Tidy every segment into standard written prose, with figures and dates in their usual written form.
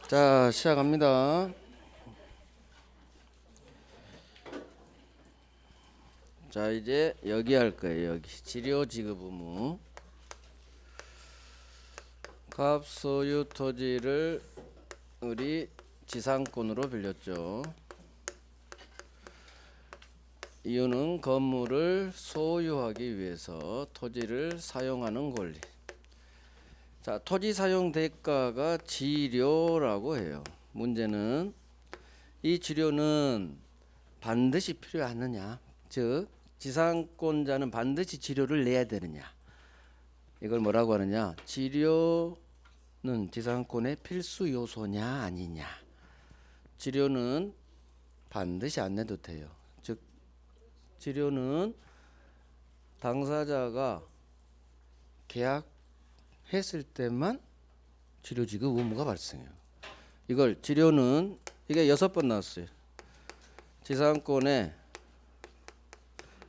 자, 시작합니다. 자, 이제 여기 할 거예요. 여기 치료 지급 의무. 갑 소유 토지를 우리 지상권으로 빌렸죠. 이유는 건물을 소유하기 위해서 토지를 사용하는 권리. 자, 토지 사용 대가가 지료라고 해요. 문제는 이 지료는 반드시 필요하느냐, 즉 지상권자는 반드시 지료를 내야 되느냐, 이걸 뭐라고 하느냐, 지료는 지상권의 필수 요소냐 아니냐. 지료는 반드시 안 내도 돼요. 즉 지료는 당사자가 계약했을 때만 지료 지급 의무가 발생해요. 이걸 지료는 이게 6번 나왔어요. 지상권의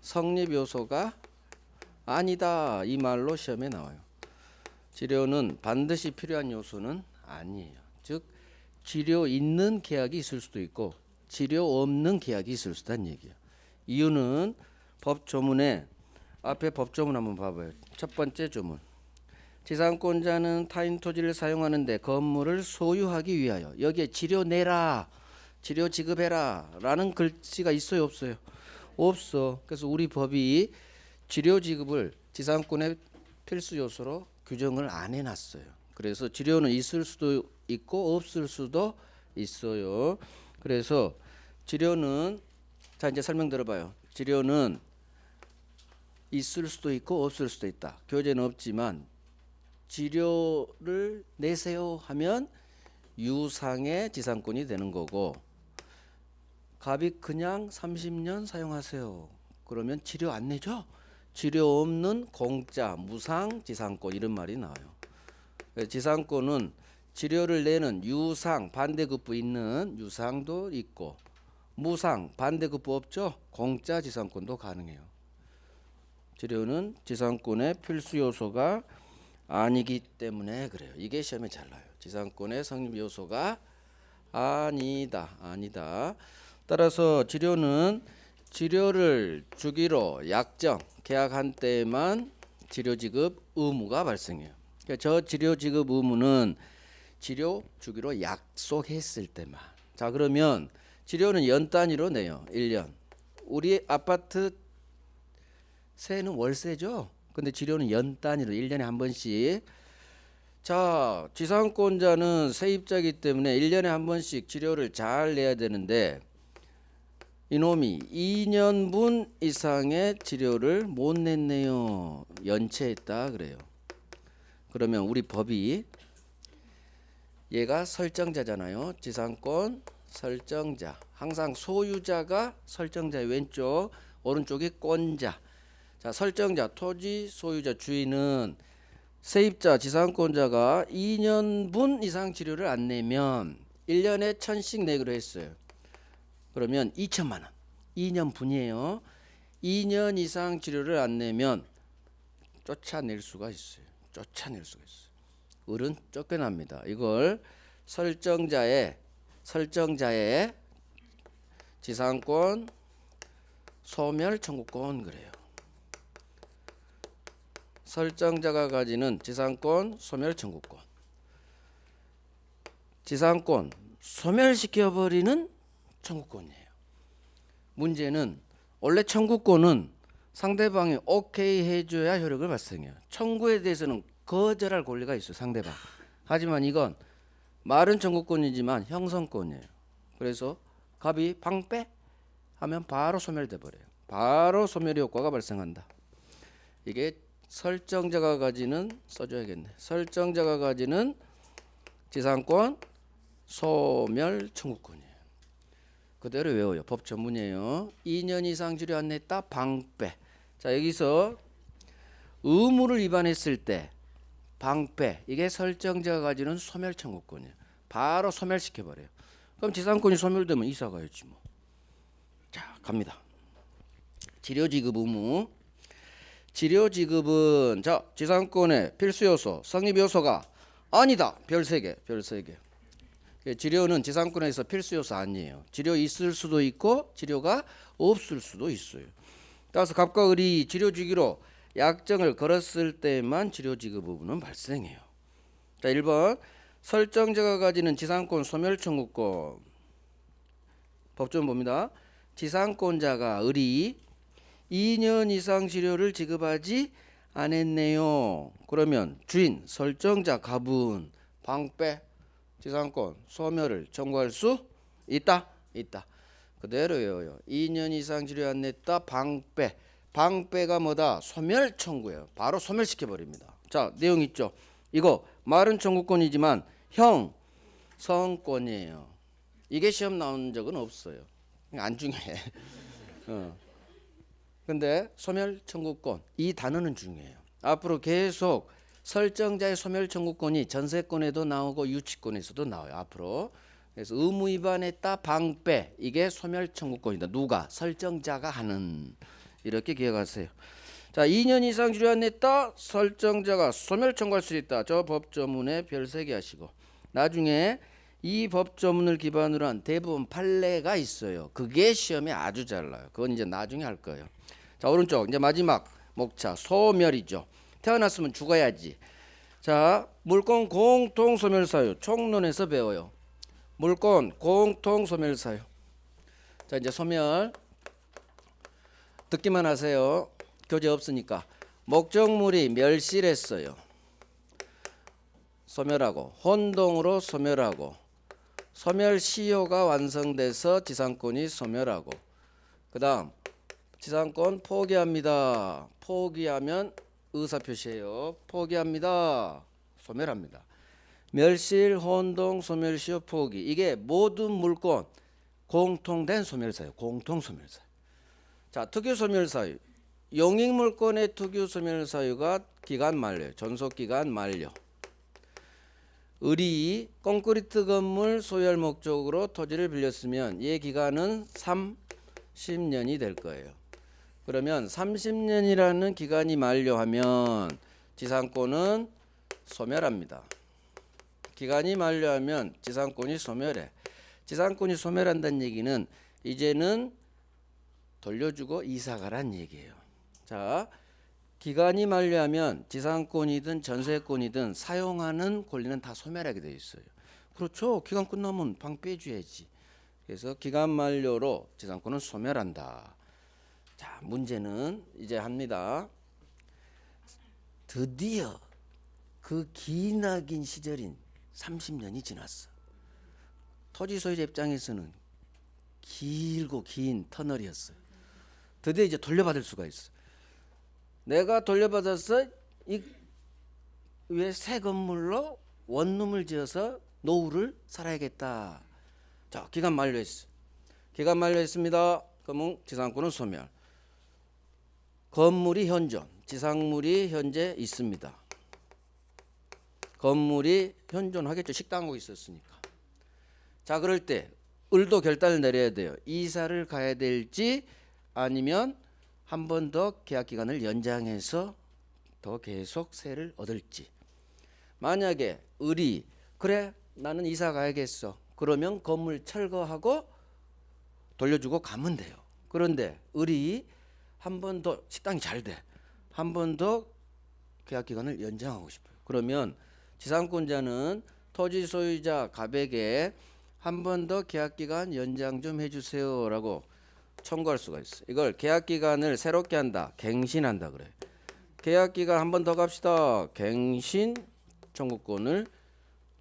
성립 요소가 아니다, 이 말로 시험에 나와요. 지료는 반드시 필요한 요소는 아니에요. 즉 지료 있는 계약이 있을 수도 있고 지료 없는 계약이 있을 수도 있다는 얘기예요. 이유는 법조문에, 앞에 법조문 한번 봐봐요. 첫 번째 조문, 지상권자는 타인 토지를 사용하는데 건물을 소유하기 위하여, 여기에 지료 내라, 지료 지급해라 라는 글씨가 있어요 없어요? 없어. 그래서 우리 법이 지료 지급을 지상권의 필수 요소로 규정을 안 해놨어요. 그래서 지료는 있을 수도 있고 없을 수도 있어요. 그래서 지료는, 자 이제 설명 들어봐요. 지료는 있을 수도 있고 없을 수도 있다. 교재는 없지만 지료를 내세요 하면 유상의 지상권이 되는 거고, 갑이 그냥 30년 사용하세요 그러면 지료 안 내죠? 지료 없는 공짜 무상 지상권, 이런 말이 나와요. 지상권은 지료를 내는 유상 반대급부 있는 유상도 있고, 무상 반대급부 없죠? 공짜 지상권도 가능해요. 지료는 지상권의 필수 요소가 아니기 때문에 그래요. 이게 시험에 잘 나와요. 지상권의 성립 요소가 아니다. 따라서 지료는 지료를 주기로 약정 계약한 때에만 지료 지급 의무가 발생해요. 그러니까 저 지료 지급 의무는 지료 주기로 약속했을 때만. 자, 그러면 지료는 연 단위로 내요. 1년. 우리 아파트 세는 월세죠. 근데 지료는 연 단위로 1년에 한 번씩. 자, 지상권자는 세입자이기 때문에 1년에 한 번씩 지료를 잘 내야 되는데 이놈이 2년분 이상의 지료를 못 냈네요. 연체했다 그래요. 그러면 우리 법이, 얘가 설정자잖아요. 지상권 설정자. 항상 소유자가 설정자의 왼쪽, 오른쪽이 권자. 자, 설정자, 토지 소유자, 주인은 세입자, 지상권자가 2년분 이상 지료를 안 내면 1년에 1,000씩 내기로 했어요. 그러면 2천만 원. 2년분이에요. 2년 이상 지료를 안 내면 쫓아낼 수가 있어요. 을은 쫓겨납니다. 이걸 설정자의 지상권 소멸 청구권 그래요. 설정자가 가지는 지상권 소멸 청구권. 지상권 소멸시켜버리는 청구권이에요. 문제는 원래 청구권은 상대방이 오케이 해줘야 효력을 발생해요. 청구에 대해서는 거절할 권리가 있어요, 상대방. 하지만 이건 말은 청구권이지만 형성권이에요. 그래서 갑이 방패 하면 바로 소멸돼 버려요. 바로 소멸의 효과가 발생한다. 이게 설정자가 가지는, 써줘야겠네. 설정자가 가지는 지상권 소멸 청구권이에요. 그대로 외워요. 법 전문이에요. 2년 이상 지료 안 냈다, 방패. 자, 여기서 의무를 위반했을 때 방패, 이게 설정자가 가지는 소멸 청구권이에요. 바로 소멸시켜버려요. 그럼 지상권이 소멸되면 이사 가야지 뭐. 자, 갑니다. 지료 지급 의무. 지료 지급은, 자, 지상권의 필수 요소, 성립 요소가 아니다. 별 3개. 지료는 지상권에서 필수 요소 아니에요. 지료 있을 수도 있고 지료가 없을 수도 있어요. 따라서 갑과 을이 지료 주기로 약정을 걸었을 때만 지료 지급 부분은 발생해요. 자, 1번 설정자가 가지는 지상권 소멸 청구권. 법조문 봅니다. 지상권자가 을이 2년 이상 지료를 지급하지 않았네요. 그러면 주인 설정자 갑은 방배 지상권 소멸을 청구할 수 있다. 그대로요. 2년 이상 지료 안 냈다. 방배가 뭐다? 소멸 청구예요. 바로 소멸시켜 버립니다. 자, 내용 있죠. 이거 말은 청구권이지만 형성권이에요. 이게 시험 나온 적은 없어요. 안 중요해. 근데 소멸 청구권 이 단어는 중요해요. 앞으로 계속 설정자의 소멸 청구권이 전세권에도 나오고 유치권에서도 나와요. 앞으로. 그래서 의무 위반했다 방배 이게 소멸 청구권이다. 누가? 설정자가 하는. 이렇게 기억하세요. 자, 2년 이상 지료 안 냈다. 설정자가 소멸 청구할 수 있다. 저 법조문에 별 3개 하시고 나중에 이 법조문을 기반으로 한 대부분 판례가 있어요. 그게 시험에 아주 잘 나요. 그건 이제 나중에 할 거예요. 자, 오른쪽 이제 마지막 목차 소멸이죠. 태어났으면 죽어야지. 자, 물권 공통 소멸 사유 총론에서 배워요. 물권 공통 소멸 사유. 자, 이제 소멸 듣기만 하세요. 교재 없으니까. 목적물이 멸실했어요. 소멸하고 혼동으로 소멸하고 소멸 시효가 완성돼서 지상권이 소멸하고 그다음 지상권 포기합니다. 포기하면 의사표시예요. 포기합니다. 소멸합니다. 멸실, 혼동, 소멸, 시효, 포기 이게 모든 물권 공통된 소멸사유. 공통 소멸사유. 자, 특유 소멸사유. 용익물권의 특유 소멸사유가 기간 만료, 존속기간 만료. 을이 콘크리트 건물 소유할 목적으로 토지를 빌렸으면 얘 기간은 30년이 될 거예요. 그러면 30년이라는 기간이 만료하면 지상권은 소멸합니다. 기간이 만료하면 지상권이 소멸해. 지상권이 소멸한다는 얘기는 이제는 돌려주고 이사가란 얘기예요. 자, 기간이 만료하면 지상권이든 전세권이든 사용하는 권리는 다 소멸하게 되어 있어요. 그렇죠. 기간 끝나면 방 빼줘야지. 그래서 기간 만료로 지상권은 소멸한다. 자, 문제는 이제 합니다. 드디어 그 기나긴 시절인 30년이 지났어. 토지 소유자 입장에서는 길고 긴 터널이었어요. 드디어 이제 돌려받을 수가 있어. 내가 돌려받아서 이 위에 새 건물로 원룸을 지어서 노후를 살아야겠다. 자, 기간 만료했어. 기간 만료했습니다. 그러면 지상권은 소멸. 건물이 현존, 지상물이 현재 있습니다. 건물이 현존하겠죠. 식당하고 있었으니까. 자, 그럴 때 을도 결단을 내려야 돼요. 이사를 가야 될지 아니면 한 번 더 계약 기간을 연장해서 더 계속 세를 얻을지. 만약에 을이 그래 나는 이사 가야겠어. 그러면 건물 철거하고 돌려주고 가면 돼요. 그런데 을이 한 번 더 식당이 잘 돼. 한 번 더 계약 기간을 연장하고 싶어요. 그러면 지상권자는 토지 소유자 갑에게 한 번 더 계약 기간 연장 좀 해주세요라고 청구할 수가 있어. 이걸 계약 기간을 새롭게 한다. 갱신한다 그래. 계약 기간 한 번 더 갑시다. 갱신 청구권을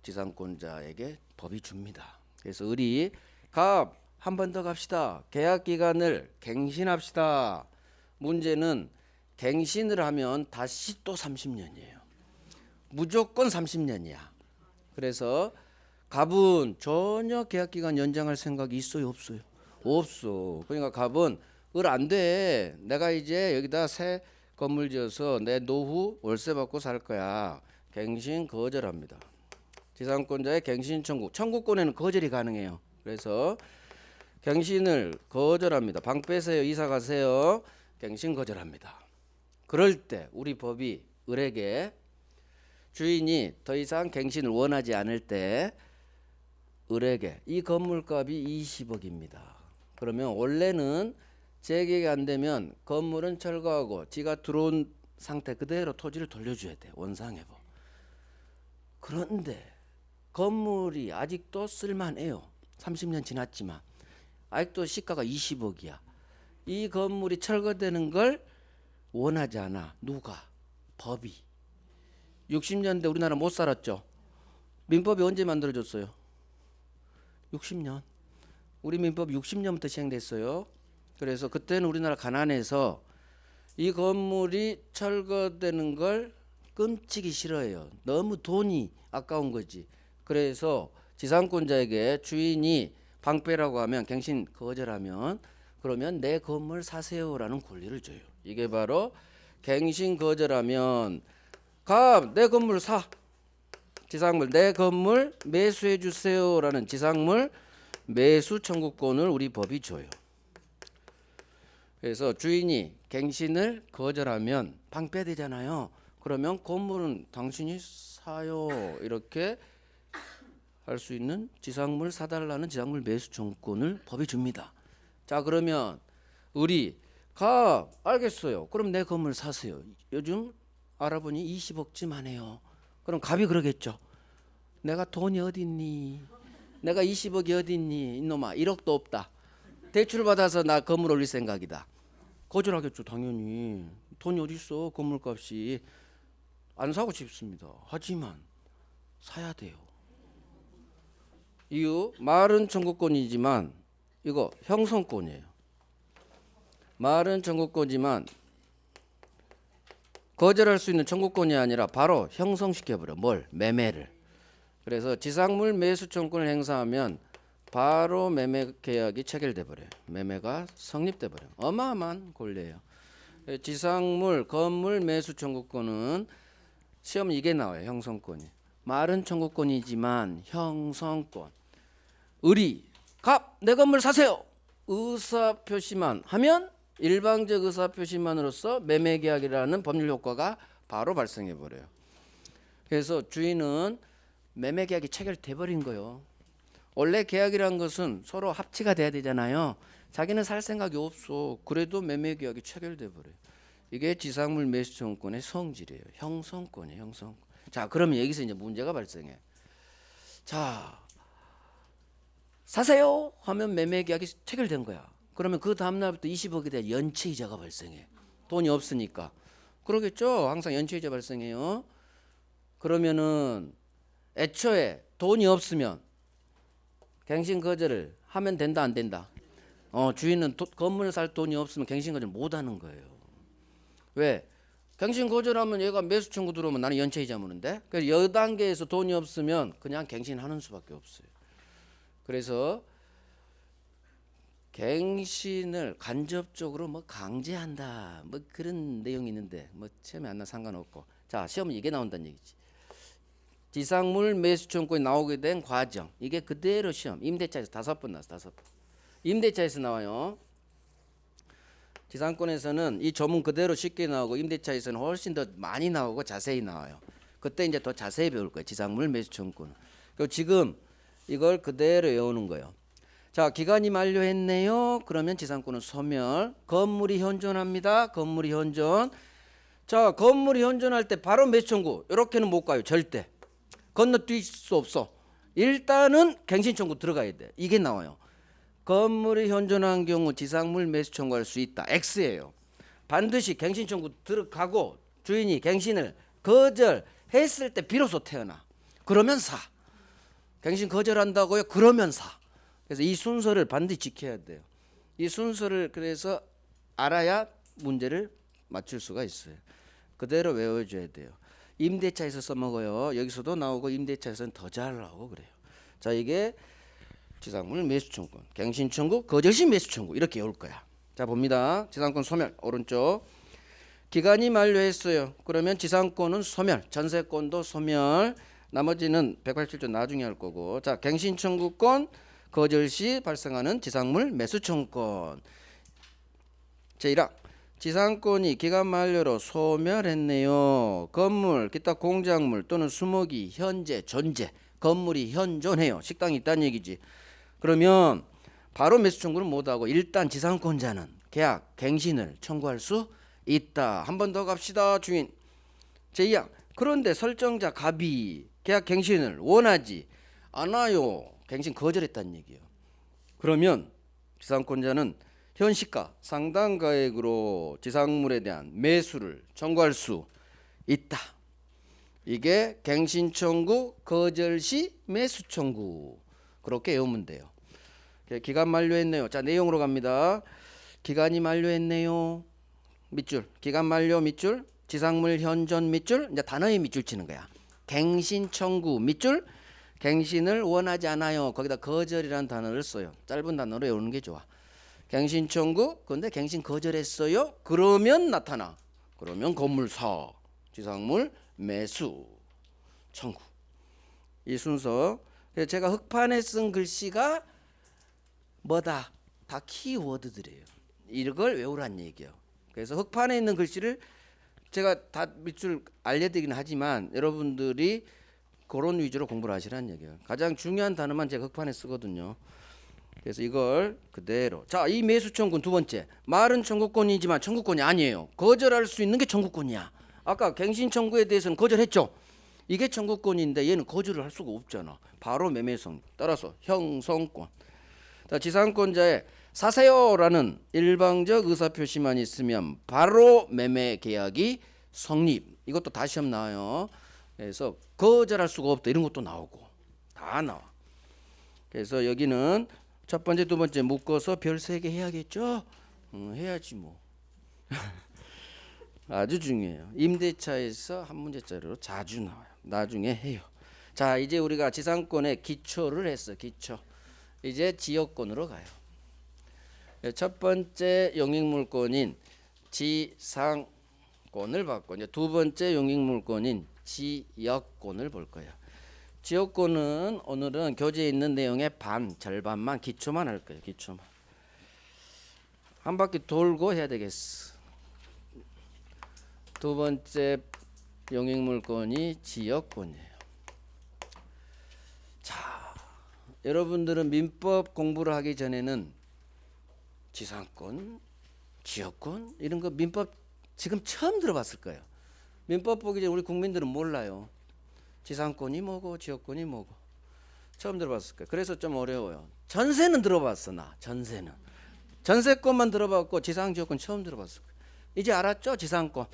지상권자에게 법이 줍니다. 그래서 을이 갑 한 번 더 갑시다. 계약 기간을 갱신합시다. 문제는 갱신을 하면 다시 또 30년이에요. 무조건 30년이야. 그래서 갑은 전혀 계약 기간 연장할 생각이 있어요, 없어요? 없어. 그러니까 갑은 을 안 돼. 내가 이제 여기다 새 건물 지어서 내 노후 월세 받고 살 거야. 갱신 거절합니다. 지상권자의 갱신 청구. 청구권에는 거절이 가능해요. 그래서 갱신을 거절합니다. 방 빼세요. 이사 가세요. 갱신 거절합니다. 그럴 때 우리 법이 을에게 주인이 더 이상 갱신을 원하지 않을 때 을에게 이 건물값이 20억입니다. 그러면 원래는 재계약이 안 되면 건물은 철거하고 지가 들어온 상태 그대로 토지를 돌려줘야 돼. 원상회복. 그런데 건물이 아직도 쓸만해요. 30년 지났지만 아직도 시가가 20억이야. 이 건물이 철거되는 걸 원하지 않아. 누가? 법이. 60년대 우리나라 못 살았죠. 민법이 언제 만들어졌어요? 60년. 우리 민법 60년부터 시행됐어요. 그래서 그때는 우리나라 가난해서 이 건물이 철거되는 걸 끔찍이 싫어해요. 너무 돈이 아까운 거지. 그래서 지상권자에게 주인이 방패라고 하면 갱신 거절하면 그러면 내 건물 사세요라는 권리를 줘요. 이게 바로 갱신 거절하면 내 건물 사. 지상물 내 건물 매수해 주세요라는 지상물 매수 청구권을 우리 법이 줘요. 그래서 주인이 갱신을 거절하면 방패되잖아요. 그러면 건물은 당신이 사요 이렇게 할 수 있는 지상물 사달라는 지상물 매수 청구권을 법이 줍니다. 자 그러면 우리 알겠어요. 그럼 내 건물 사세요. 요즘 알아보니 20억쯤 하네요. 그럼 갑이 그러겠죠. 내가 돈이 어디 있니? 내가 20억이 어디 있니? 이놈아 1억도 없다. 대출 받아서 나 건물 올릴 생각이다. 거절하겠죠. 당연히. 돈이 어디 있어? 건물값이. 안 사고 싶습니다. 하지만 사야 돼요. 이유 말은 청구권이지만 이거 형성권이에요. 말은 청구권이지만 거절할 수 있는 청구권이 아니라 바로 형성시켜버려. 뭘? 매매를. 그래서 지상물 매수 청구권을 행사하면 바로 매매 계약이 체결돼 버려요. 매매가 성립돼 버려요. 어마어마한 권리예요. 지상물 건물 매수 청구권은 시험 이게 나와요. 형성권이. 말은 청구권이지만 형성권. 내 건물 사세요. 의사표시만 하면 일방적 의사표시만으로써 매매계약이라는 법률 효과가 바로 발생해 버려요. 그래서 주인은 매매계약이 체결돼 버린 거예요. 원래 계약이란 것은 서로 합치가 돼야 되잖아요. 자기는 살 생각이 없어. 그래도 매매계약이 체결돼 버려요. 이게 지상물 매수청구권의 성질이에요. 형성권이에요. 형성권. 자 그러면 여기서 이제 문제가 발생해. 자 사세요 하면 매매계약이 체결된 거야. 그러면 그 다음날부터 20억에 대한 연체이자가 발생해. 돈이 없으니까. 그러겠죠. 항상 연체이자 발생해요. 그러면은 애초에 돈이 없으면 갱신 거절을 하면 된다 안 된다? 주인은 건물을 살 돈이 없으면 갱신 거절 못 하는 거예요. 왜? 갱신 거절하면 얘가 매수 청구 들어오면 나는 연체이자 무는데. 그래서 여 단계에서 돈이 없으면 그냥 갱신하는 수밖에 없어요. 그래서 갱신을 간접적으로 뭐 강제한다 뭐 그런 내용이 있는데 뭐 처음에 안 나 상관없고. 자 시험은 이게 나온다는 얘기지. 지상물 매수 청구권이 나오게 된 과정 이게 그대로 시험 임대차에서 5번 나왔어. 5번. 임대차에서 나와요. 지상권에서는 이 조문 그대로 쉽게 나오고 임대차에서는 훨씬 더 많이 나오고 자세히 나와요. 그때 이제 더 자세히 배울 거예요. 지상물 매수 청구권. 그리고 지금 이걸 그대로 외우는 거예요. 자 기간이 만료했네요. 그러면 지상권은 소멸. 건물이 현존합니다. 건물이 현존. 자 건물이 현존할 때 바로 매수 청구 이렇게는 못 가요. 절대. 건너뛸 수 없어. 일단은 갱신 청구 들어가야 돼. 이게 나와요. 건물이 현존한 경우 지상물 매수 청구할 수 있다. X예요. 반드시 갱신 청구 들어가고 주인이 갱신을 거절했을 때 비로소 태어나. 그러면 사. 갱신 거절한다고요? 그러면 사. 그래서 이 순서를 반드시 지켜야 돼요. 이 순서를 그래서 알아야 문제를 맞출 수가 있어요. 그대로 외워줘야 돼요. 임대차에서 써먹어요. 여기서도 나오고 임대차에서는 더 잘 나오고 그래요. 자 이게 지상물 매수 청구, 갱신 청구, 거절시 매수 청구 이렇게 올 거야. 자 봅니다. 지상권 소멸 오른쪽. 기간이 만료했어요. 그러면 지상권은 소멸, 전세권도 소멸. 나머지는 187조 나중에 할 거고. 자 갱신 청구권, 거절시 발생하는 지상물 매수 청구권. 제1항 지상권이 기간 만료로 소멸했네요. 건물, 기타 공작물 또는 수목이 현재 존재. 건물이 현존해요. 식당이 있다는 얘기지. 그러면 바로 매수 청구는 못하고 일단 지상권자는 계약 갱신을 청구할 수 있다. 한 번 더 갑시다. 주인 제2항. 그런데 설정자 갑이 계약 갱신을 원하지 않아요. 갱신 거절했다는 얘기예요. 그러면 지상권자는 현시가 상당가액으로 지상물에 대한 매수를 청구할 수 있다. 이게 갱신 청구 거절 시 매수 청구. 그렇게 외우면 돼요. 기간 만료했네요. 자, 내용으로 갑니다. 기간이 만료했네요. 밑줄. 기간 만료 밑줄. 지상물 현존 밑줄. 이제 단어의 밑줄 치는 거야. 갱신 청구 밑줄. 갱신을 원하지 않아요. 거기다 거절이라는 단어를 써요. 짧은 단어로 외우는 게 좋아. 갱신 청구. 근데 갱신 거절했어요. 그러면 나타나. 그러면 건물 사. 지상물 매수 청구. 이 순서. 그래서 제가 흑판에 쓴 글씨가 뭐다? 다 키워드들이에요. 이걸 외우란 얘기예요. 그래서 흑판에 있는 글씨를 제가 다 밑줄 알려드리긴 하지만 여러분들이 그런 위주로 공부를 하시라는 얘기예요. 가장 중요한 단어만 제가 흑판에 쓰거든요. 그래서 이걸 그대로. 자, 이 매수 청구는 두 번째. 말은 청구권이지만 청구권이 아니에요. 거절할 수 있는 게 청구권이야. 아까 갱신 청구에 대해서는 거절했죠. 이게 청구권인데 얘는 거절을 할 수가 없잖아. 바로 매매성. 따라서 형성권. 자, 지상권자의 사세요라는 일방적 의사표시만 있으면 바로 매매 계약이 성립. 이것도 다 시험 나와요. 그래서 거절할 수가 없다. 이런 것도 나오고 다 나와. 그래서 여기는 첫 번째, 두 번째 묶어서 별 3개 해야겠죠? 해야지 뭐. 아주 중요해요. 임대차에서 한 문제짜리로 자주 나와요. 나중에 해요. 자, 이제 우리가 지상권의 기초를 했어. 기초. 이제 지역권으로 가요. 첫 번째 용익물권인 지상권을 받고 이제 두 번째 용익물권인 지역권을 볼 거예요. 지역권은 오늘은 교재에 있는 내용의 절반만 기초만 할 거예요. 기초만. 한 바퀴 돌고 해야 되겠어. 두 번째 용익물권이 지역권이에요. 자, 여러분들은 민법 공부를 하기 전에는 지상권, 지역권 이런 거 민법 지금 처음 들어봤을 거예요. 민법 보기 전에 우리 국민들은 몰라요. 지상권이 뭐고 지역권이 뭐고 처음 들어봤을 거예요. 그래서 좀 어려워요. 전세는 들어봤어. 나 전세는 전세권만 들어봤고 지상 지역권 처음 들어봤을 거예요. 이제 알았죠? 지상권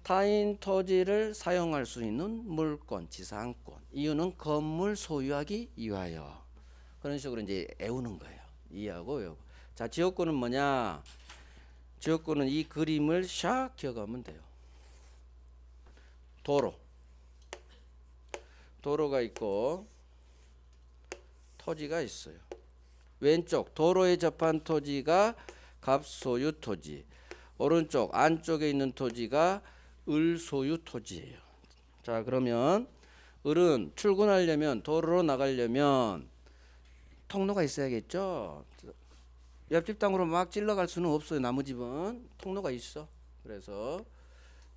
타인 토지를 사용할 수 있는 물권 지상권. 이유는 건물 소유하기 위하여. 그런 식으로 이제 외우는 거예요. 이해하고 외우고. 자, 지역권은 뭐냐? 지역권은 이 그림을 샥 기억하면 돼요. 도로가 있고 토지가 있어요. 왼쪽 도로에 접한 토지가 갑소유 토지, 오른쪽 안쪽에 있는 토지가 을소유 토지예요. 자, 그러면 을은 출근하려면 도로로 나가려면 통로가 있어야겠죠. 옆집 땅으로 막 찔러갈 수는 없어요. 나무 집은 통로가 있어. 그래서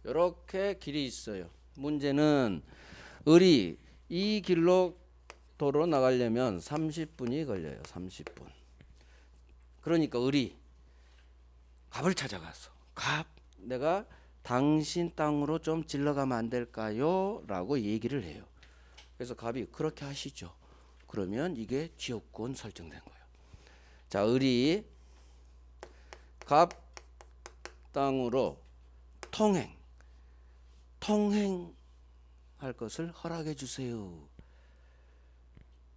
이렇게 길이 있어요. 문제는 을이 이 길로 도로 나가려면 30분이 걸려요. 30분. 그러니까 을이 갑을 찾아가서 갑, 내가 당신 땅으로 좀 질러가면 안 될까요? 라고 얘기를 해요. 그래서 갑이 그렇게 하시죠. 그러면 이게 지역권 설정된 거예요. 자, 을이 갑 땅으로 통행할 것을 허락해 주세요.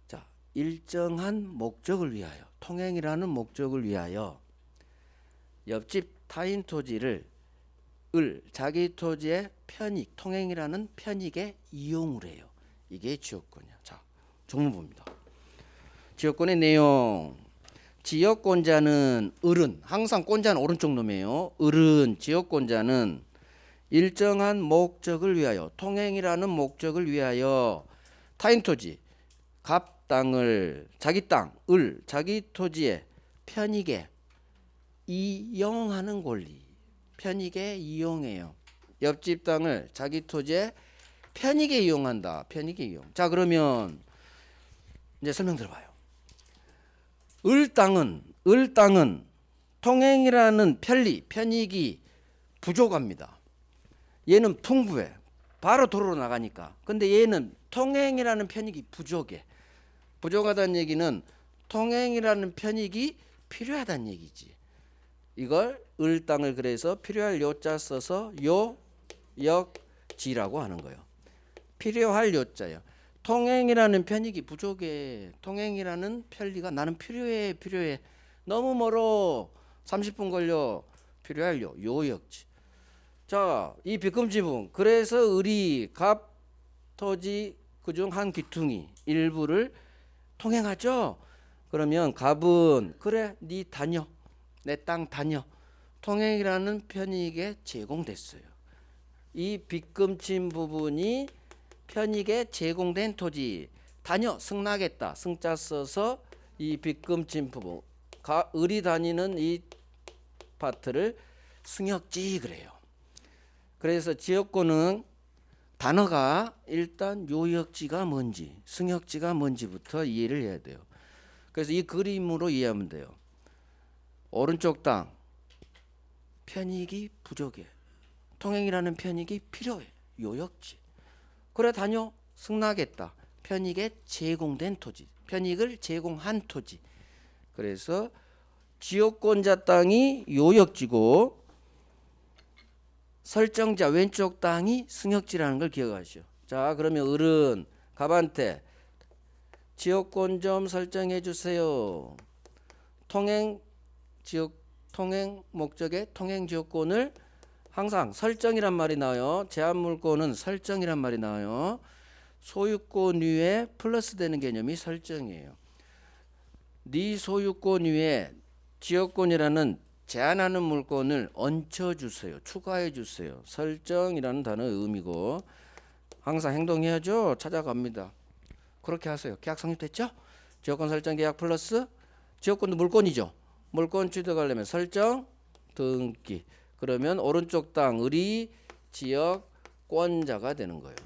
자, 일정한 목적을 위하여, 통행이라는 목적을 위하여 옆집 타인 토지를 자기 토지의 편익, 통행이라는 편익에 이용을 해요. 이게 지역권이야. 자, 조문 봅니다. 지역권의 내용. 지역권자는 을은 항상 권자는 오른쪽 놈이에요. 을은 지역권자는 일정한 목적을 위하여, 통행이라는 목적을 위하여 타인 토지, 갑 땅을 자기 땅, 자기 토지의 편익에 이용하는 권리. 편익에 이용해요. 옆집 땅을 자기 토지의 편익에 이용한다. 편익에 이용. 자, 그러면 이제 설명 들어봐요. 을땅은 통행이라는 편익이 부족합니다. 얘는 풍부해. 바로 도로로 나가니까. 근데 얘는 통행이라는 편익이 부족해. 부족하다는 얘기는 통행이라는 편익이 필요하다는 얘기지. 이걸 을땅을 그래서 필요할 요자 써서 요역지라고 하는 거예요. 필요할 요자예요. 통행이라는 편익이 부족해. 통행이라는 편리가 나는 필요해. 너무 멀어. 30분 걸려. 필요할 요역지. 자, 이 비금지 부분. 그래서 을이 갑, 토지 그중 한 귀퉁이 일부를 통행하죠. 그러면 갑은 그래 네 다녀. 내 땅 다녀. 통행이라는 편익에 제공됐어요. 이 빗금친 부분이 편익에 제공된 토지. 다녀 승낙했다. 승자 써서 이 빗금친 부분. 을이 다니는 이 파트를 승역지 그래요. 그래서 지역권은 단어가 일단 요역지가 뭔지 승역지가 뭔지부터 이해를 해야 돼요. 그래서 이 그림으로 이해하면 돼요. 오른쪽 땅 편익이 부족해. 통행이라는 편익이 필요해. 요역지. 그래 다녀 승낙했다. 편익에 제공된 토지. 편익을 제공한 토지. 그래서 지역권자 땅이 요역지고 설정자 왼쪽 땅이 승역지라는 걸 기억하시오. 자, 그러면 을은 갑한테 지역권 좀 설정해 주세요. 통행 목적의 통행 지역권을 항상 설정이란 말이 나와요. 제한 물권은 설정이란 말이 나와요. 소유권 위에 플러스 되는 개념이 설정이에요. 네 소유권 위에 지역권이라는 제한하는 물건을 얹혀주세요. 추가해주세요. 설정이라는 단어의 의미고 항상 행동해야죠. 찾아갑니다. 그렇게 하세요. 계약 성립됐죠? 지역권 설정 계약 플러스 지역권도 물건이죠. 물건 취득하려면 설정 등기. 그러면 오른쪽 땅 을이 지역권자가 되는 거예요.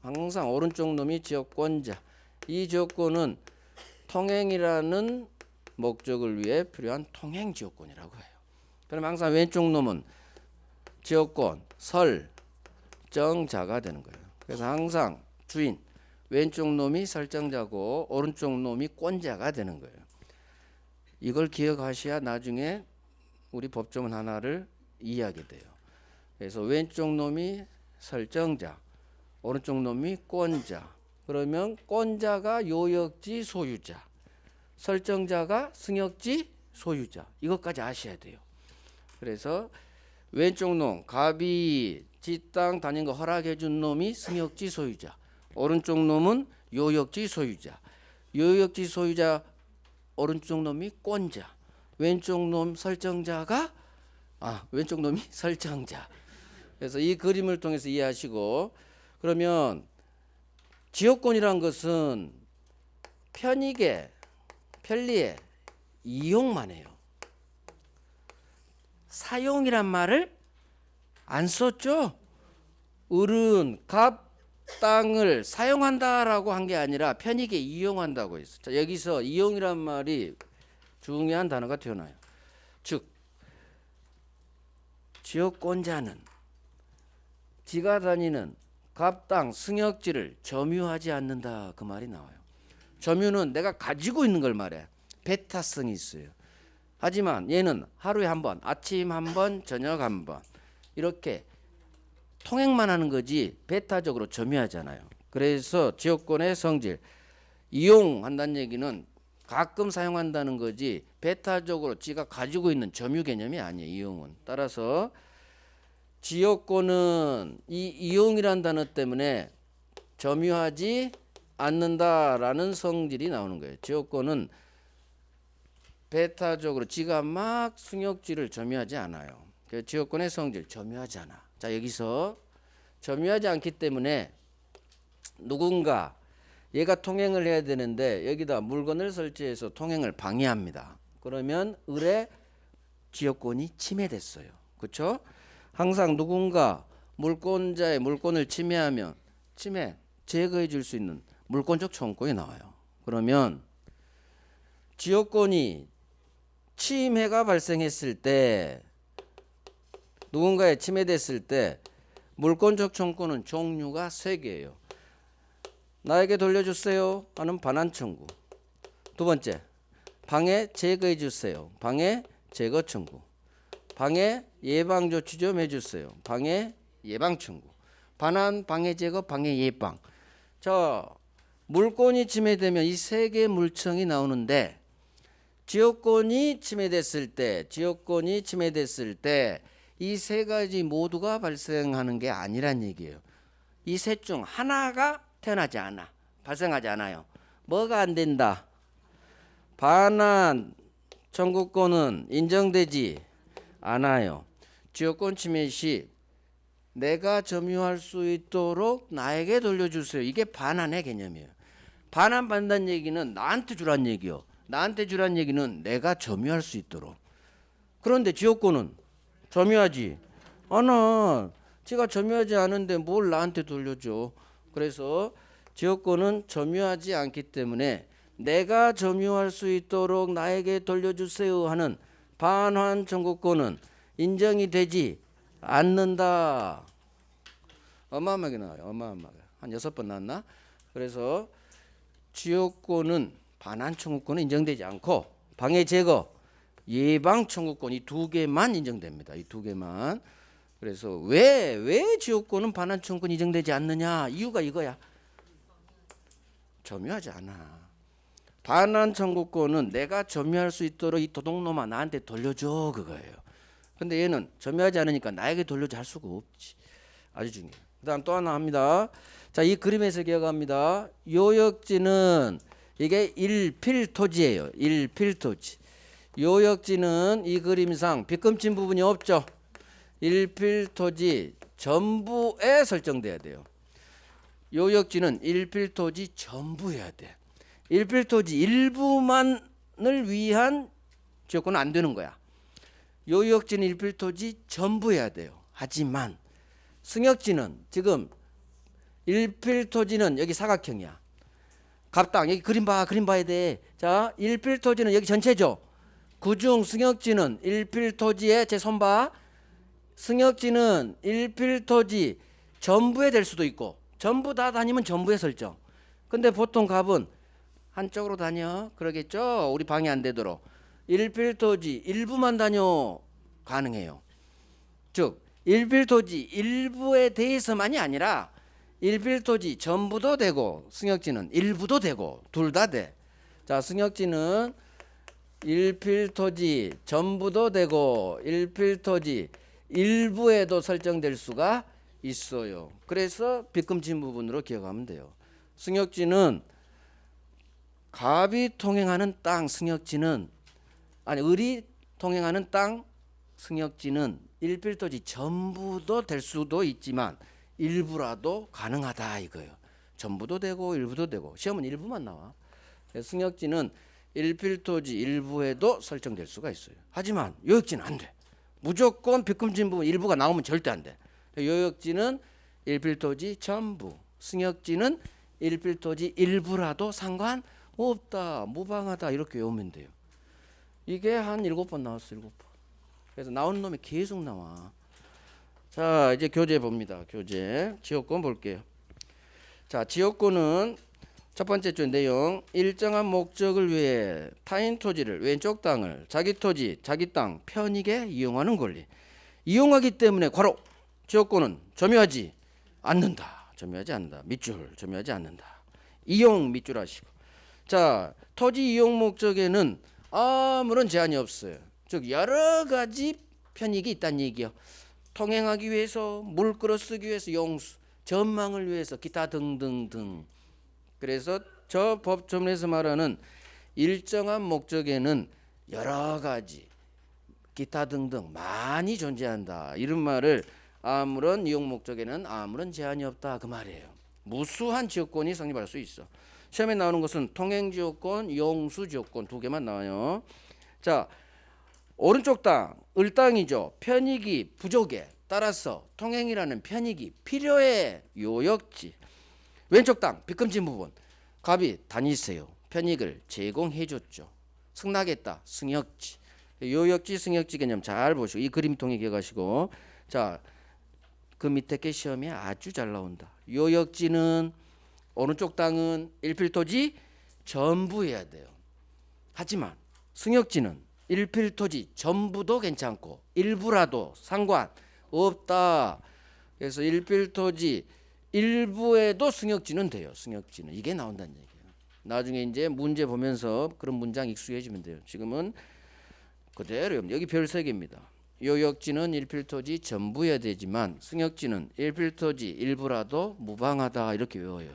항상 오른쪽 놈이 지역권자. 이 지역권은 통행이라는 목적을 위해 필요한 통행지역권이라고 해요. 그럼 항상 왼쪽 놈은 지역권 설정자가 되는 거예요. 그래서 항상 주인 왼쪽 놈이 설정자고 오른쪽 놈이 권자가 되는 거예요. 이걸 기억하셔야 나중에 우리 법조문 하나를 이해하게 돼요. 그래서 왼쪽 놈이 설정자, 오른쪽 놈이 권자. 그러면 권자가 요역지 소유자, 설정자가 승역지 소유자. 이것까지 아셔야 돼요. 그래서 왼쪽 놈 갑이 지 땅 다닌 거 허락해 준 놈이 승역지 소유자. 오른쪽 놈은 요역지 소유자. 요역지 소유자 오른쪽 놈이 권자. 왼쪽 놈 설정자가 왼쪽 놈이 설정자. 그래서 이 그림을 통해서 이해하시고 그러면 지역권이란 것은 편익에 편리에 이용만 해요. 사용이란 말을 안 썼죠. 을은 갑 땅을 사용한다라고 한 게 아니라 편익에 이용한다고 했어. 자, 여기서 이용이란 말이 중요한 단어가 튀어나와요. 즉 지역권자는 지가 다니는 갑 땅 승역지를 점유하지 않는다 그 말이 나와요. 점유는 내가 가지고 있는 걸 말해. 배타성이 있어요. 하지만 얘는 하루에 한 번, 아침 한 번, 저녁 한 번 이렇게 통행만 하는 거지 배타적으로 점유하잖아요. 그래서 지역권의 성질 이용한다는 얘기는 가끔 사용한다는 거지 배타적으로 지가 가지고 있는 점유 개념이 아니에요. 이용은. 따라서 지역권은 이 이용이란 단어 때문에 점유하지 않는다라는 성질이 나오는 거예요. 지역권은 배타적으로 지가 막 승역지를 점유하지 않아요. 그 지역권의 성질 점유하지 않아. 자, 여기서 점유하지 않기 때문에 누군가 얘가 통행을 해야 되는데 여기다 물건을 설치해서 통행을 방해합니다. 그러면 을의 지역권이 침해됐어요. 그렇죠? 항상 누군가 물권자의 물권을 침해하면 침해 제거해 줄 수 있는 물권적 청구권이 나와요. 그러면 지역권이 침해가 발생했을 때, 누군가에 침해됐을 때 물권적 청구는 종류가 3개예요. 나에게 돌려주세요 하는 반환 청구. 두 번째, 방해 제거해 주세요. 방해 제거 청구. 방해 예방 조치 좀 해주세요. 방해 예방 청구. 반환, 방해 제거, 방해 예방. 자, 물권이 침해되면 이 3개의 물청이 나오는데, 지역권이 침해됐을 때 이 3가지 모두가 발생하는 게 아니란 얘기예요. 이 셋 중 하나가 태어나지 않아. 발생하지 않아요. 뭐가 안 된다? 반환 청구권은 인정되지 않아요. 지역권 침해 시 내가 점유할 수 있도록 나에게 돌려주세요. 이게 반환의 개념이에요. 반환받는다는 얘기는 나한테 주란 얘기요. 나한테 주란 얘기는 내가 점유할 수 있도록. 그런데 지역권은 점유하지 않아. 지가 점유하지 않은데 뭘 나한테 돌려줘. 그래서 지역권은 점유하지 않기 때문에 내가 점유할 수 있도록 나에게 돌려주세요 하는 반환 청구권은 인정이 되지 않는다. 어마어마하게 나와요. 어마어마하게. 한 6번 나왔나? 그래서 지역권은 반환 청구권은 인정되지 않고 방해 제거, 예방 청구권 이 2개만 인정됩니다. 이 2개만. 그래서 왜 지역권은 반환 청구권 인정되지 않느냐? 이유가 이거야. 점유하지 않아. 반환 청구권은 내가 점유할 수 있도록 이 도둑놈아 나한테 돌려줘 그거예요. 근데 얘는 점유하지 않으니까 나에게 돌려줘 할 수가 없지. 아주 중요해요. 그다음 또 하나 합니다. 자, 이 그림에서 기억합니다. 요역지는 이게 일필토지예요. 일필토지. 요역지는 이 그림상 빗금친 부분이 없죠. 일필토지 전부에 설정돼야 돼요. 요역지는 일필토지 전부 해야 돼. 일필토지 일부만을 위한 지역권은 안 되는 거야. 요역지는 일필토지 전부 해야 돼요. 하지만 승역지는 지금 일필토지는 여기 사각형이야. 갑당 여기 그림 봐야 돼. 자, 일필토지는 여기 전체죠. 그중 승역지는 일필토지의 제 손 봐. 승역지는 일필토지 전부에 될 수도 있고 전부 다 다니면 전부에 설정. 근데 보통 갑은 한쪽으로 다녀. 그러겠죠. 우리 방해 안 되도록. 일필토지 일부만 다녀 가능해요. 즉 일필토지 일부에 대해서만이 아니라 일필토지 전부도 되고 승역지는 일부도 되고 둘 다 돼. 자, 승역지는 일필토지 전부도 되고 일필토지 일부에도 설정될 수가 있어요. 그래서 빗금친 부분으로 기억하면 돼요. 승역지는 갑이 통행하는 땅 승역지는 아니 을이 통행하는 땅 승역지는 일필토지 전부도 될 수도 있지만 일부라도 가능하다 이거예요. 전부도 되고 일부도 되고 시험은 일부만 나와. 승역지는 일필토지 일부에도 설정될 수가 있어요. 하지만 요역지는 안 돼. 무조건 빗금친 부분 일부가 나오면 절대 안 돼. 요역지는 일필토지 전부, 승역지는 일필토지 일부라도 상관없다, 무방하다 이렇게 외우면 돼요. 이게 한 7번 나왔어. 7번. 그래서 나오는 놈이 계속 나와. 자, 이제 교재 봅니다. 교재 지역권 볼게요. 자, 지역권은 첫 번째 줄 내용, 일정한 목적을 위해 타인 토지를, 왼쪽 땅을 자기 토지, 자기 땅 편익에 이용하는 권리. 이용하기 때문에 괄호 지역권은 점유하지 않는다. 점유하지 않는다. 밑줄 점유하지 않는다. 이용 밑줄 하시고. 자, 토지 이용 목적에는 아무런 제한이 없어요. 즉 여러 가지 편익이 있다는 얘기요. 통행하기 위해서, 물 끌어쓰기 위해서, 용수, 전망을 위해서, 기타 등등등. 그래서 저 법조문에서 말하는 일정한 목적에는 여러 가지 기타 등등 많이 존재한다. 이런 말을 아무런 이용 목적에는 아무런 제한이 없다 그 말이에요. 무수한 지역권이 성립할 수 있어. 시험에 나오는 것은 통행지역권, 용수지역권 2개만 나와요. 자, 오른쪽 땅, 을땅이죠. 편익이 부족해. 따라서 통행이라는 편익이 필요해. 요역지. 왼쪽 땅, 빗금진 부분. 갑이 다니세요. 편익을 제공해 줬죠. 승낙했다. 승역지. 요역지 승역지 개념 잘 보시고 이 그림 통해 기억하시고 자, 그 밑에 게 시험에 아주 잘 나온다. 요역지는 어느 쪽 땅은 일필토지 전부 해야 돼요. 하지만 승역지는 일필토지 전부도 괜찮고 일부라도 상관없다. 그래서 일필토지 일부에도 승역지는 돼요. 승역지는 이게 나온다는 얘기예요. 나중에 이제 문제 보면서 그런 문장 익숙해지면 돼요. 지금은 그대로 여기 별 3개입니다. 요역지는 일필토지 전부여야 되지만 승역지는 일필토지 일부라도 무방하다 이렇게 외워요.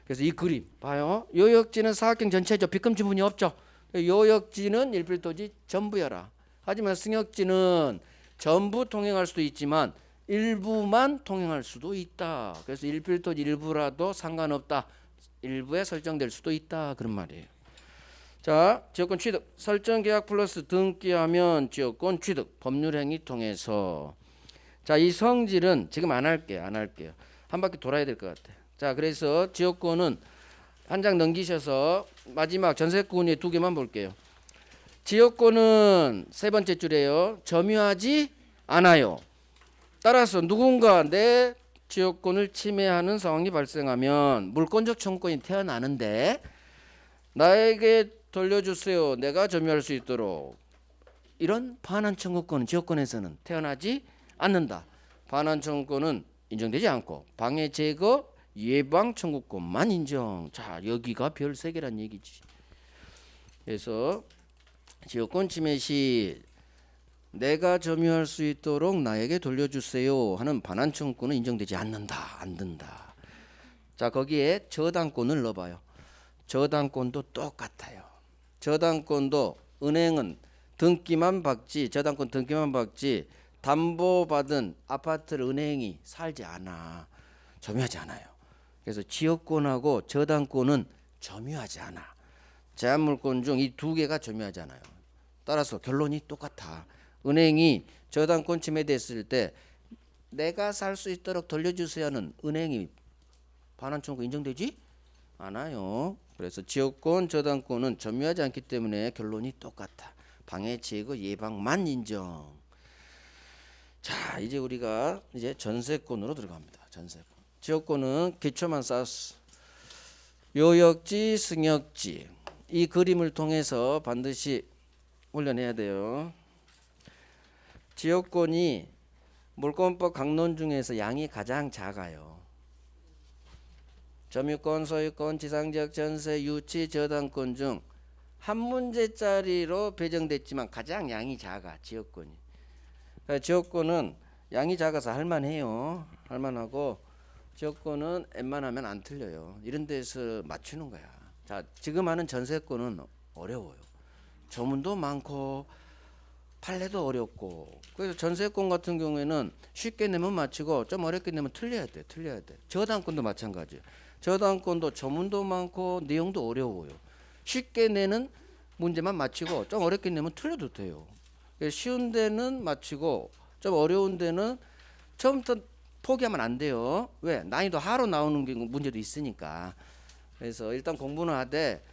그래서 이 그림 봐요. 요역지는 사각형 전체죠. 빗금 지분이 없죠. 요역지는 일필토지 전부여라. 하지만 승역지는 전부 통행할 수도 있지만 일부만 통행할 수도 있다. 그래서 일필토지 일부라도 상관없다. 일부에 설정될 수도 있다. 그런 말이에요. 자, 지역권 취득 설정계약 플러스 등기하면 지역권 취득 법률행위 통해서 자, 이 성질은 지금 안 할게요. 한 바퀴 돌아야 될 것 같아. 자, 그래서 지역권은 한 장 넘기셔서 마지막 전세권의 2개만 볼게요. 지역권은 3번째 줄이에요. 점유하지 않아요. 따라서 누군가 내 지역권을 침해하는 상황이 발생하면 물권적 청구권이 태어나는데 나에게 돌려주세요. 내가 점유할 수 있도록 이런 반환 청구권은 지역권에서는 태어나지 않는다. 반환 청구권은 인정되지 않고 방해 제거 예방 청구권만 인정. 자, 여기가 별 3개란 얘기지. 그래서 지역권 침해 시 내가 점유할 수 있도록 나에게 돌려주세요 하는 반환 청구권은 인정되지 않는다. 안 된다. 자, 거기에 저당권을 넣어봐요. 저당권도 똑같아요. 저당권도 은행은 등기만 받지, 저당권 등기만 받지 담보받은 아파트를 은행이 살지 않아. 점유하지 않아요. 그래서 지역권하고 저당권은 점유하지 않아. 제한물권 중 이 2개가 점유하지 않아요. 따라서 결론이 똑같아. 은행이 저당권 침해됐을 때 내가 살 수 있도록 돌려주세요는 은행이 반환 청구 인정되지 않아요. 그래서 지역권 저당권은 점유하지 않기 때문에 결론이 똑같아. 방해 제거 예방만 인정. 자, 이제 우리가 이제 전세권으로 들어갑니다. 전세권. 지역권은 기초만 쌓았어. 요역지, 승역지 이 그림을 통해서 반드시 훈련해야 돼요. 지역권이 물권법 강론 중에서 양이 가장 작아요. 점유권, 소유권, 지상지역 전세, 유치, 저당권 중 한 문제짜리로 배정됐지만 가장 양이 작아. 지역권이. 그러니까 지역권은 양이 작아서 할만해요. 할만하고 지역권은 웬만하면 안 틀려요. 이런 데서 맞추는 거야. 자, 지금 하는 전세권은 어려워요. 조문도 많고 판례도 어렵고. 그래서 전세권 같은 경우에는 쉽게 내면 맞히고 좀 어렵게 내면 틀려야 돼. 저당권도 마찬가지예요. 저당권도 조문도 많고 내용도 어려워요. 쉽게 내는 문제만 맞히고 좀 어렵게 내면 틀려도 돼요. 쉬운 데는 맞히고 좀 어려운 데는 처음부터 포기하면 안 돼요. 왜? 난이도 하로 나오는 문제도 있으니까. 그래서 일단 공부는 하되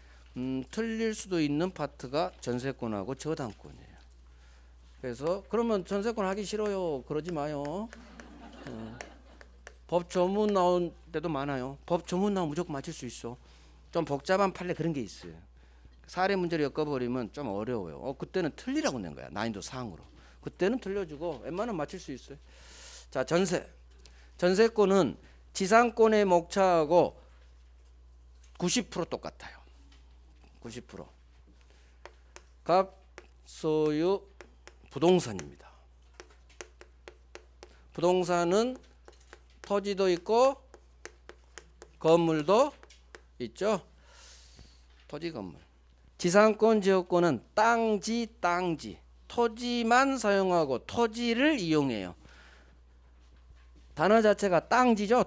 틀릴 수도 있는 파트가 전세권하고 저당권이에요. 그래서 그러면 전세권 하기 싫어요. 그러지 마요. 법 조문 나온 데도 많아요. 법 조문 나오면 무조건 맞출 수 있어. 좀 복잡한 판례 그런 게 있어요. 사례 문제를 엮어버리면 좀 어려워요. 그때는 틀리라고 낸 거야. 난이도 상으로. 그때는 틀려주고 웬만하면 맞출 수 있어요. 자, 전세권은 지상권의 목차하고 90% 똑같아요. 90%. 각 소유 부동산입니다. 부동산은 토지도 있고 건물도 있죠. 토지 건물. 지상권 지역권은 땅지 토지만 사용하고 토지를 이용해요. 단어 자체가 땅지죠.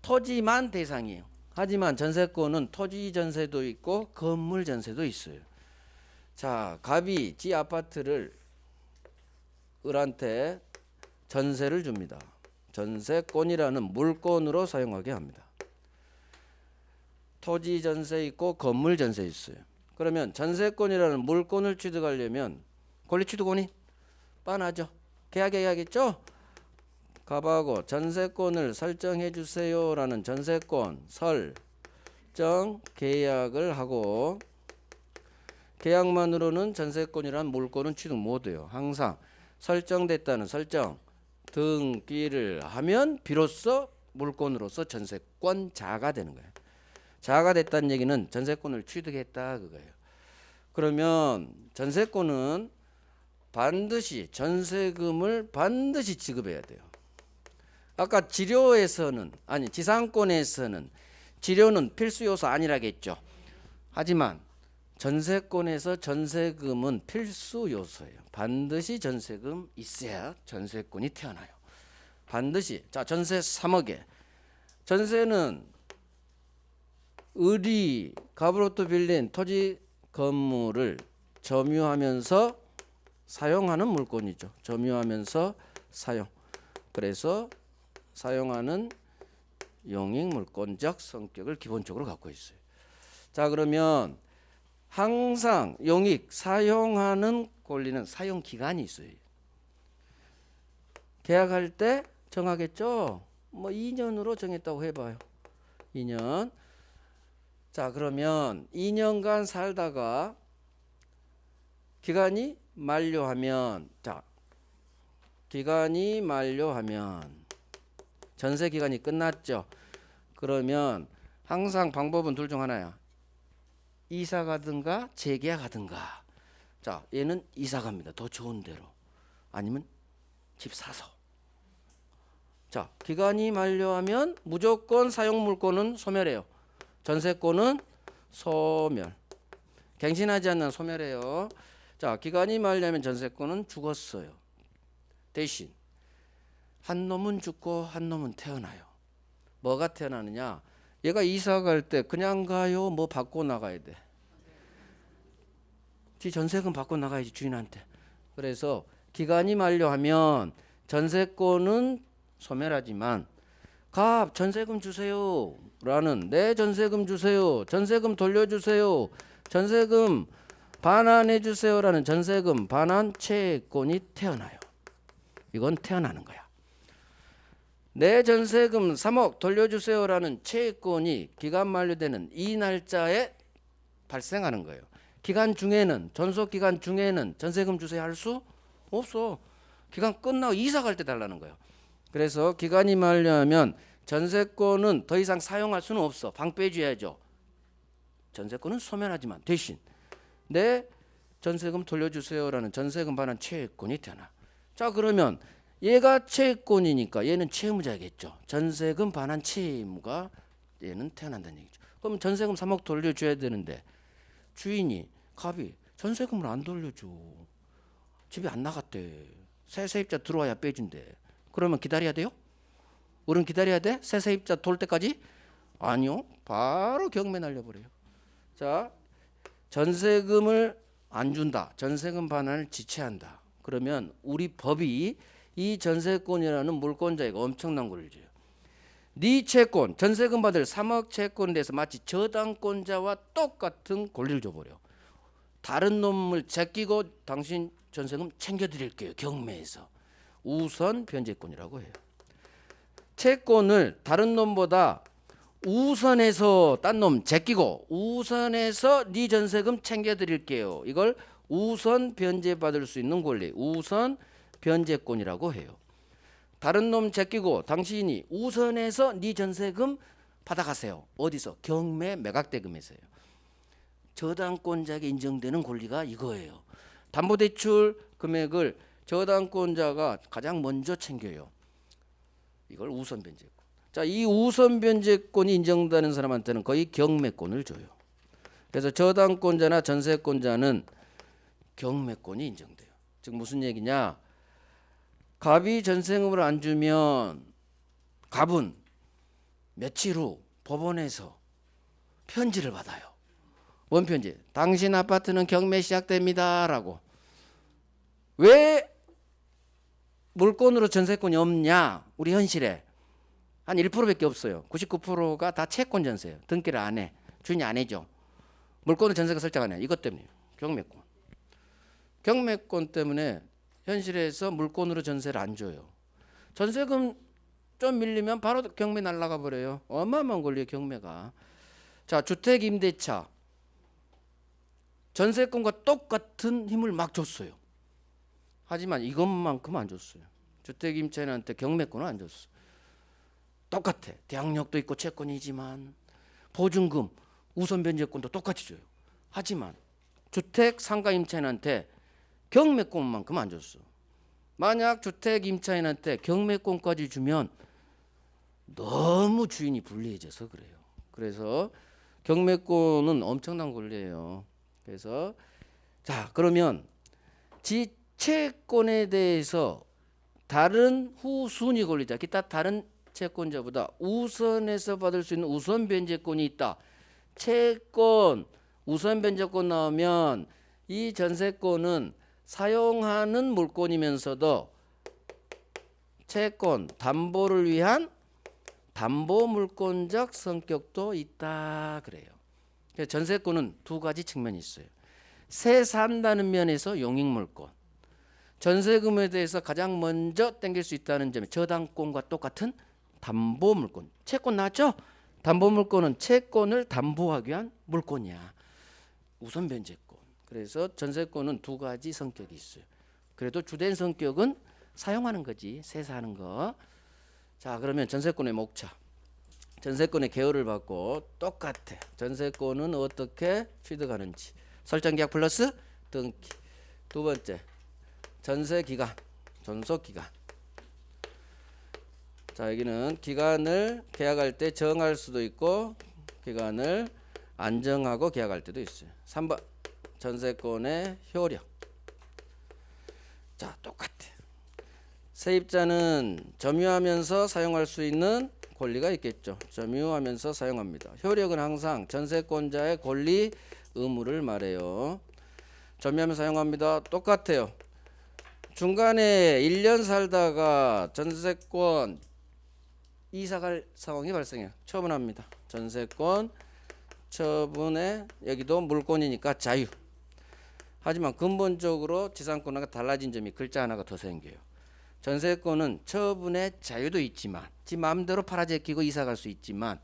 토지만 대상이에요. 하지만 전세권은 토지 전세도 있고 건물 전세도 있어요. 자, 갑이 지 아파트를 을한테 전세를 줍니다. 전세권이라는 물권으로 사용하게 합니다. 토지 전세 있고 건물 전세 있어요. 그러면 전세권이라는 물권을 취득하려면 권리 취득원인 뻔하죠. 계약해야겠죠. 갑하고 전세권을 설정해 주세요라는 전세권 설정 계약을 하고 계약만으로는 전세권이란 물권은 취득 못해요. 항상 설정됐다는 설정 등기를 하면 비로소 물권으로서 전세권자가 되는 거예요. 자가 됐다는 얘기는 전세권을 취득했다 그거예요. 그러면 전세권은 반드시 전세금을 반드시 지급해야 돼요. 아까 지료에서는 아니 지상권에서는 지료는 필수 요소 아니라겠죠. 하지만 전세권에서 전세금은 필수 요소예요. 반드시 전세금 있어야 전세권이 태어나요. 반드시. 자, 전세 3억에 전세는 을이 갑으로부터 빌린 토지 건물을 점유하면서 사용하는 물건이죠. 점유하면서 사용. 그래서 사용하는 용익 물권적 성격을 기본적으로 갖고 있어요. 자, 그러면 항상 용익 사용하는 권리는 사용 기간이 있어요. 계약할 때 정하겠죠. 뭐 2년으로 정했다고 해봐요. 2년. 자, 그러면 2년간 살다가 기간이 만료하면, 자, 기간이 만료하면 전세 기간이 끝났죠. 그러면 항상 방법은 둘 중 하나야. 이사 가든가 재계약하든가. 자, 얘는 이사 갑니다. 더 좋은 데로. 아니면 집 사서. 자, 기간이 만료하면 무조건 사용 물권은 소멸해요. 전세권은 소멸. 갱신하지 않는 소멸해요. 자, 기간이 만료하면 전세권은 죽었어요. 대신 한 놈은 죽고 한 놈은 태어나요. 뭐가 태어나느냐? 얘가 이사 갈 때 그냥 가요? 뭐 받고 나가야 돼? 지 전세금 받고 나가야지 주인한테. 그래서 기간이 만료하면 전세권은 소멸하지만 갑 전세금 주세요 라는 내 전세금 주세요, 전세금 돌려주세요, 전세금 반환해 주세요 라는 전세금 반환 채권이 태어나요. 이건 태어나는 거야. 내 전세금 3억 돌려주세요 라는 채권이 기간 만료되는 이 날짜에 발생하는 거예요. 기간 중에는, 전속기간 중에는 전세금 주세요 할 수 없어. 기간 끝나고 이사 갈 때 달라는 거예요. 그래서 기간이 만료하면 전세권은 더 이상 사용할 수는 없어. 방 빼줘야죠. 전세권은 소멸하지만 대신 내 전세금 돌려주세요라는 전세금 반환 채권이 태어나. 자, 그러면 얘가 채권이니까 얘는 채무자겠죠. 전세금 반환 채무가 얘는 태어난다는 얘기죠. 그럼 전세금 3억 돌려줘야 되는데 주인이 갑이 전세금을 안 돌려줘. 집이 안 나갔대. 새 세입자 들어와야 빼준대. 그러면 기다려야 돼요? 우린 기다려야 돼? 새 세입자 돌 때까지? 아니요. 바로 경매 날려버려요. 자, 전세금을 안 준다. 전세금 반환을 지체한다. 그러면 우리 법이 이 전세권이라는 물권자에게 엄청난 권리를 줘요. 네 채권, 전세금 받을 3억 채권에 대해서 마치 저당권자와 똑같은 권리를 줘버려. 다른 놈을 제끼고 당신 전세금 챙겨드릴게요. 경매에서. 우선 변제권이라고 해요. 채권을 다른 놈보다 우선해서 딴 놈 제끼고 우선해서 네 전세금 챙겨드릴게요. 이걸 우선 변제받을 수 있는 권리, 우선 변제권이라고 해요. 다른 놈 제끼고 당신이 우선해서 네 전세금 받아가세요. 어디서? 경매 매각대금에서요. 저당권자에게 인정되는 권리가 이거예요. 담보대출 금액을 저당권자가 가장 먼저 챙겨요. 이걸 우선 변제권. 자, 이 우선 변제권이 인정되는 사람한테는 거의 경매권을 줘요. 그래서 저당권자나 전세권자는 경매권이 인정돼요. 즉 무슨 얘기냐? 갑이 전세금을 안 주면 갑은 며칠 후 법원에서 편지를 받아요. 뭔 편지? 당신 아파트는 경매 시작됩니다 라고. 왜 물권으로 전세권이 없냐? 우리 현실에 한 1%밖에 없어요. 99%가 다 채권 전세예요. 등기를 안 해. 주인이 안 해줘. 물권은 전세가 설정 안 해. 이것 때문에 경매권. 경매권 때문에 현실에서 물권으로 전세를 안 줘요. 전세금 좀 밀리면 바로 경매 날라가 버려요. 어마어마한 권리의 경매가. 자, 주택 임대차 전세권과 똑같은 힘을 막 줬어요. 하지만 이것만큼 안 줬어요. 주택 임차인한테 경매권은 안 줬어. 똑같아. 대항력도 있고 채권이지만 보증금, 우선 변제권도 똑같이 줘요. 하지만 주택 상가 임차인한테 경매권만큼 안 줬어. 만약 주택 임차인한테 경매권까지 주면 너무 주인이 불리해져서 그래요. 그래서 경매권은 엄청난 권리예요. 그래서 자, 그러면 지채권에 대해서 다른 후순위 권리자, 기타 다른 채권자보다 우선해서 받을 수 있는 우선 변제권이 있다. 채권 우선 변제권 나오면 이 전세권은 사용하는 물권이면서도 채권 담보를 위한 담보 물권적 성격도 있다 그래요. 그래서 전세권은 두 가지 측면이 있어요. 세 산다는 면에서 용익물권, 전세금에 대해서 가장 먼저 땡길 수 있다는 점에 저당권과 똑같은 담보물권. 채권 나왔죠? 담보물권은 채권을 담보하기 위한 물권이야. 우선 변제권. 그래서 전세권은 두 가지 성격이 있어요. 그래도 주된 성격은 사용하는 거지, 세사하는 거. 자, 그러면 전세권의 목차, 전세권의 개요를 받고 똑같아. 전세권은 어떻게 취득하는지. 설정계약 플러스 등기. 두 번째, 전세기간, 존속기간. 자, 여기는 기간을 계약할 때 정할 수도 있고 기간을 안 정하고 계약할 때도 있어요. 3번, 전세권의 효력. 자, 똑같아. 세입자는 점유하면서 사용할 수 있는 권리가 있겠죠. 점유하면서 사용합니다. 효력은 항상 전세권자의 권리, 의무를 말해요. 점유하면서 사용합니다. 똑같아요. 중간에 1년 살다가 전세권 이사갈 상황이 발생해요. 처분합니다. 전세권 처분에 여기도 물권이니까 자유. 하지만 근본적으로 지상권과 달라진 점이 글자 하나가 더 생겨요. 전세권은 처분의 자유도 있지만 지 마음대로 팔아 제끼고 이사 갈 수 있지만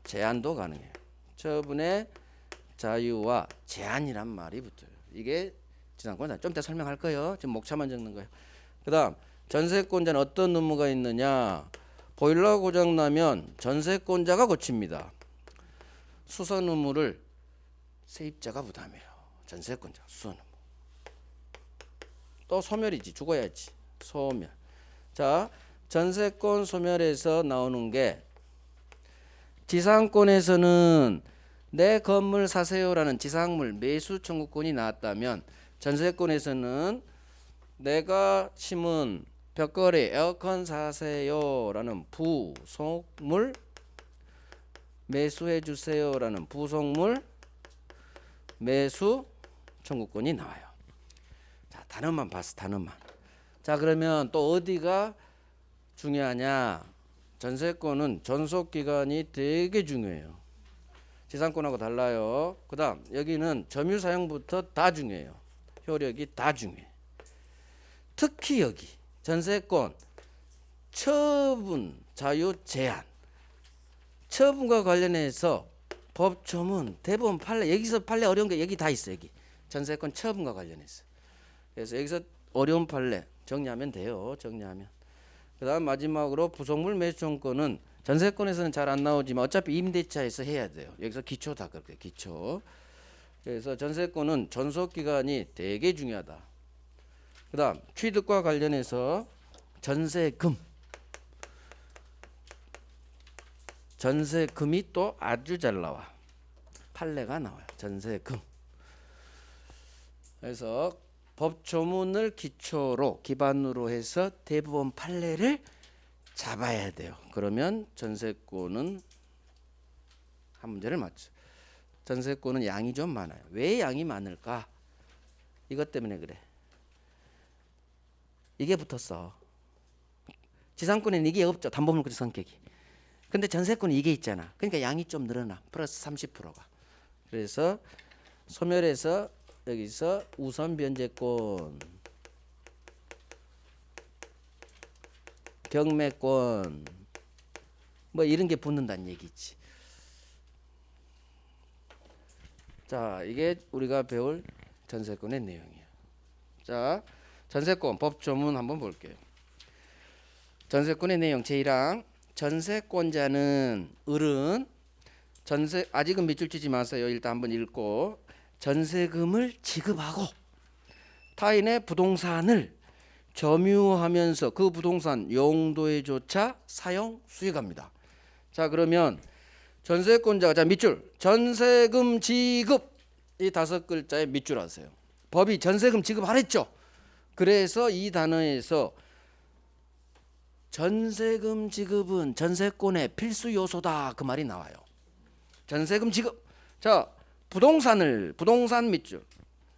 제한도 가능해요. 처분의 자유와 제한이란 말이 붙어요. 이게 지상권. 좀 이따 설명할 거예요. 지금 목차만 적는 거예요. 그 다음, 전세권자는 어떤 의무가 있느냐. 보일러 고장 나면 전세권자가 고칩니다. 수선 의무를 세입자가 부담해요. 전세권자 수선 의무. 또 소멸이지. 죽어야지. 소멸. 자, 전세권 소멸에서 나오는 게, 지상권에서는 내 건물 사세요라는 지상물 매수 청구권이 나왔다면, 전세권에서는 내가 심은 벽걸이 에어컨 사세요라는 부속물 매수해 주세요라는 부속물 매수 청구권이 나와요. 자, 단어만 봤어. 단어만. 자, 그러면 또 어디가 중요하냐. 전세권은 존속기간이 되게 중요해요. 지상권하고 달라요. 그 다음 여기는 점유사용부터 다 중요해요. 효력이 다 중요해. 특히 여기 전세권 처분 자유 제한. 처분과 관련해서 법조문 대법원 판례, 여기서 판례 어려운 게 여기 다 있어. 여기 전세권 처분과 관련해서. 그래서 여기서 어려운 판례 정리하면 돼요. 정리하면. 그 다음 마지막으로 부속물 매수청구권은 전세권에서는 잘 안 나오지만 어차피 임대차에서 해야 돼요. 여기서 기초다. 그렇게 기초. 그래서 전세권은 존속기간이 되게 중요하다. 그 다음 취득과 관련해서 전세금. 전세금이 또 아주 잘 나와. 판례가 나와요. 전세금. 그래서 법조문을 기초로 기반으로 해서 대법원 판례를 잡아야 돼요. 그러면 전세권은 한 문제를 맞죠. 전세권은 양이 좀 많아요. 왜 양이 많을까? 이것 때문에 그래. 이게 붙었어. 지상권에는 이게 없죠. 담보물권 성격이. 근데 전세권은 이게 있잖아. 그러니까 양이 좀 늘어나. 플러스 30%가. 그래서 소멸해서 여기서 우선 변제권, 경매권 뭐 이런 게 붙는다는 얘기지. 자, 이게 우리가 배울 전세권의 내용이에요. 자, 전세권 법 조문 한번 볼게요. 전세권의 내용 제1항 전세권자는 을은 전세 아직은 밑줄 치지 마세요. 일단 한번 읽고 전세금을 지급하고 타인의 부동산을 점유하면서 그 부동산 용도에 조차 사용 수익합니다. 자, 그러면 전세권자가 자 밑줄 전세금 지급 이 5글자에 밑줄 하세요. 법이 전세금 지급하랬죠. 그래서 이 단어에서 전세금 지급은 전세권의 필수 요소다 그 말이 나와요. 전세금 지급. 자, 부동산 밑줄.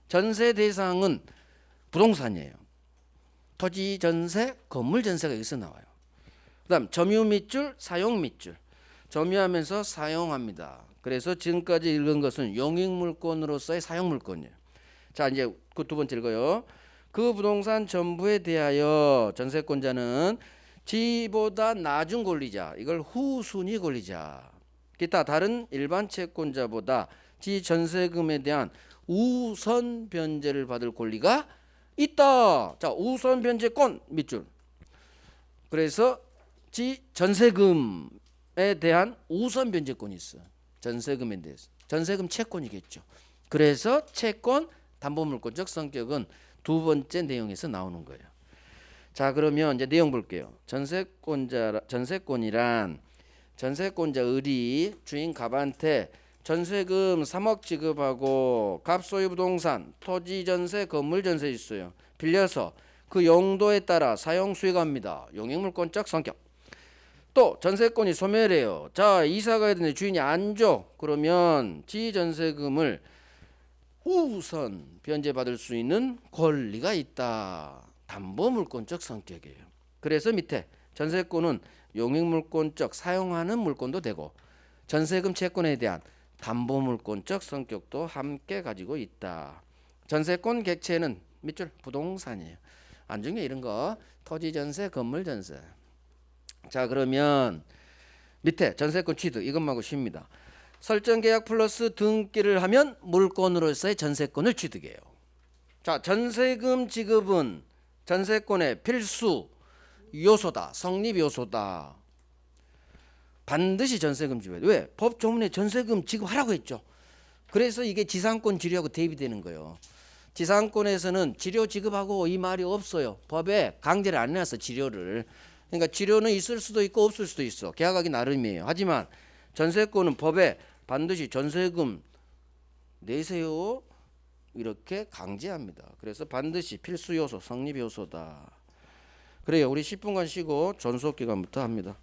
전세 대상은 부동산이에요. 토지 전세, 건물 전세가 여기서 나와요. 그다음 점유 밑줄, 사용 밑줄. 점유하면서 사용합니다. 그래서 지금까지 읽은 것은 용익물권으로서의 사용물권이에요. 자, 이제 그 두 번째 읽어요. 그 부동산 전부에 대하여 전세권자는 지보다 낮은 권리자, 이걸 후순위 권리자, 기타 다른 일반 채권자보다 지 전세금에 대한 우선 변제를 받을 권리가 있다. 자, 우선 변제권 밑줄. 그래서 지 전세금에 대한 우선 변제권이 있어. 전세금에 대해서. 전세금 채권이겠죠. 그래서 채권 담보물권적 성격은 두 번째 내용에서 나오는 거예요. 자, 그러면 이제 내용 볼게요. 전세권이란 전세권자 을이 주인 갑한테 전세금 3억 지급하고 갑소유 부동산, 토지 전세, 건물 전세 있어요. 빌려서 그 용도에 따라 사용 수익합니다. 용익물권적 성격. 또 전세권이 소멸해요. 자, 이사 가야 되는데 주인이 안 줘. 그러면 지 전세금을 우선 변제받을 수 있는 권리가 있다. 담보물권적 성격이에요. 그래서 밑에 전세권은 용익물권적 사용하는 물권도 되고 전세금 채권에 대한 담보물권적 성격도 함께 가지고 있다. 전세권 객체는 밑줄 부동산이에요. 안중에 이런 거 토지 전세, 건물 전세. 자, 그러면 밑에 전세권 취득 이것만고 쉽니다. 설정 계약 플러스 등기를 하면 물권으로서의 전세권을 취득해요. 자, 전세금 지급은 전세권의 필수 요소다. 성립 요소다. 반드시 전세금 지급해야 돼. 왜? 법 조문에 전세금 지급하라고 했죠. 그래서 이게 지상권 지료하고 대비되는 거예요. 지상권에서는 지료 지급하고 이 말이 없어요. 법에 강제를 안 해놨어, 지료를. 그러니까 지료는 있을 수도 있고 없을 수도 있어. 계약하기 나름이에요. 하지만 전세권은 법에 반드시 전세금 내세요 이렇게 강제합니다. 그래서 반드시 필수 요소, 성립 요소다. 그래요. 우리 10분간 쉬고 존속 기간부터 합니다.